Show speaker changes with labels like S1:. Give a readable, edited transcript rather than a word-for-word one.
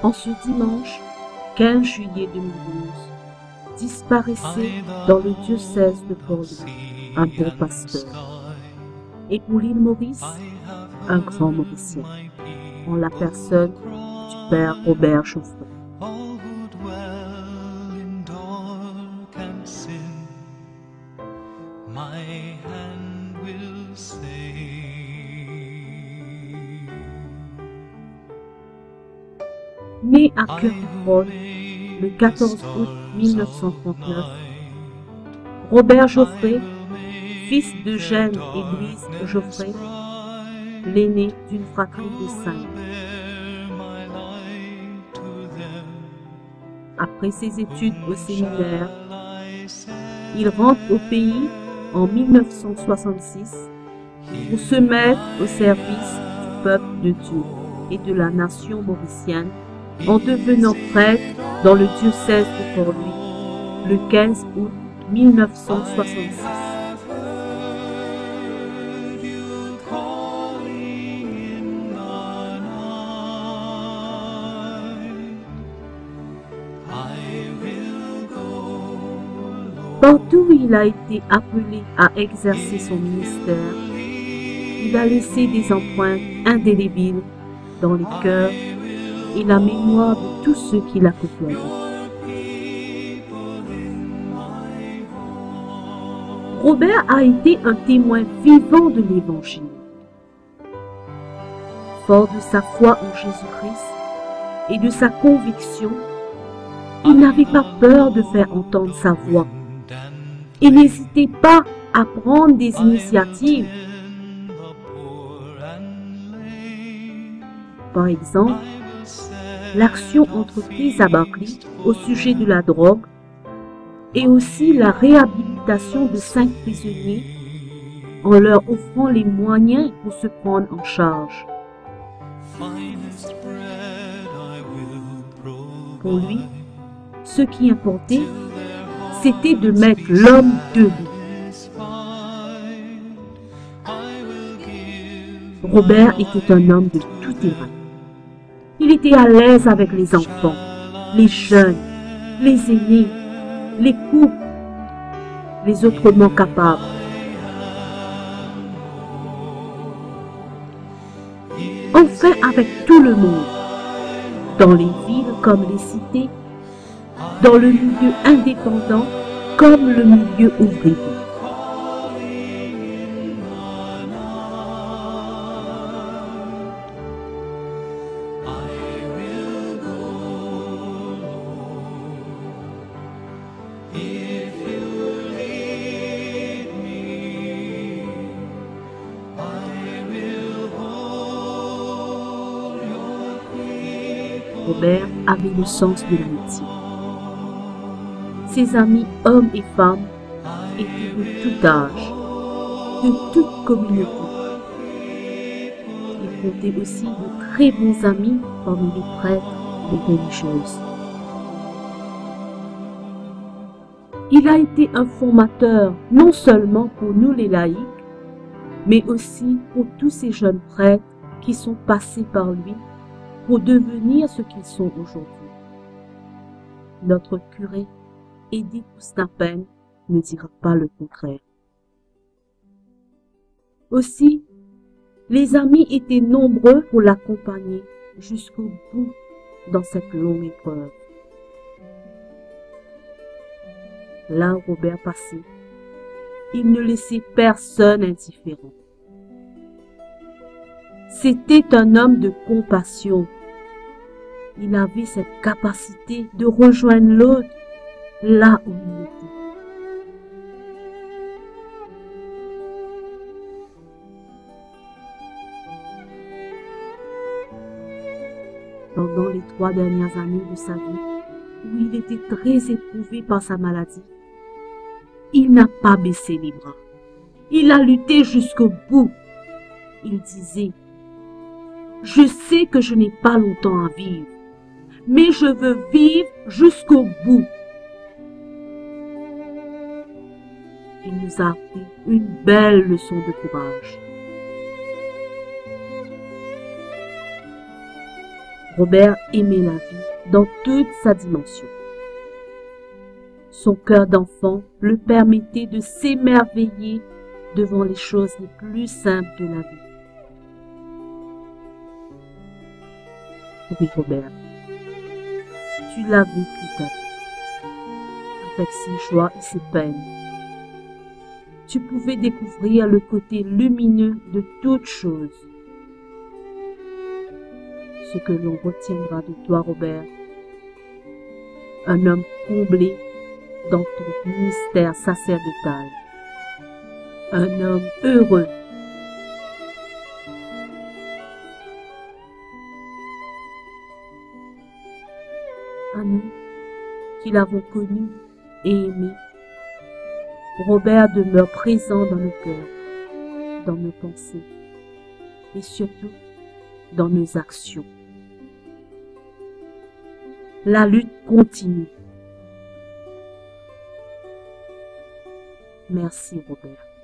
S1: En ce dimanche 15 juillet 2012, disparaissait dans le diocèse de Bordeaux un bon pasteur. Et pour l'île Maurice, un grand Mauricien, en la personne du père Robert Geoffrey. Né à Cœur-du-Rhône le 14 août 1939, Robert Geoffrey, fils d'Eugène et Louise Geoffrey, l'aîné d'une fratrie de 5. Après ses études au séminaire, il rentre au pays en 1966 pour se mettre au service du peuple de Dieu et de la nation mauricienne en devenant prêtre dans le diocèse de Port-Louis le 15 août 1966. Partout où il a été appelé à exercer son ministère, il a laissé des empreintes indélébiles dans les cœurs et la mémoire de tous ceux qui l'a côtoyé. Robert a été un témoin vivant de l'Évangile. Fort de sa foi en Jésus-Christ et de sa conviction, il n'avait pas peur de faire entendre sa voix et n'hésitait pas à prendre des initiatives. Par exemple, l'action entreprise à Barclay au sujet de la drogue et aussi la réhabilitation de 5 prisonniers en leur offrant les moyens pour se prendre en charge. Pour lui, ce qui importait, c'était de mettre l'homme debout. Robert était un homme de tout terrain. Il était à l'aise avec les enfants, les jeunes, les aînés, les couples, les autrement capables. Enfin avec tout le monde, dans les villes comme les cités, dans le milieu indépendant comme le milieu ouvrier. Robert avait le sens de l'amitié. Ses amis hommes et femmes étaient de tout âge, de toute communauté. Il comptait aussi de très bons amis parmi les prêtres et les religieuses. Il a été un formateur non seulement pour nous les laïcs, mais aussi pour tous ces jeunes prêtres qui sont passés par lui pour devenir ce qu'ils sont aujourd'hui. Notre curé, Edith Pousnapen, ne dira pas le contraire. Aussi, les amis étaient nombreux pour l'accompagner jusqu'au bout dans cette longue épreuve. Là où Robert passait, il ne laissait personne indifférent. C'était un homme de compassion. Il avait cette capacité de rejoindre l'autre là où il était. Pendant les 3 dernières années de sa vie, où il était très éprouvé par sa maladie, il n'a pas baissé les bras. Il a lutté jusqu'au bout. Il disait: « Je sais que je n'ai pas longtemps à vivre, mais je veux vivre jusqu'au bout. » Il nous a appris une belle leçon de courage. Robert aimait la vie dans toute sa dimension. Son cœur d'enfant le permettait de s'émerveiller devant les choses les plus simples de la vie. Oui, Robert, tu l'as vécu ta vie, avec ses joies et ses peines. Tu pouvais découvrir le côté lumineux de toute chose. Ce que l'on retiendra de toi, Robert, un homme comblé dans ton ministère sacerdotal, un homme heureux. À nous qui l'avons connu et aimé, Robert demeure présent dans nos cœurs, dans nos pensées et surtout dans nos actions. La lutte continue. Merci Robert.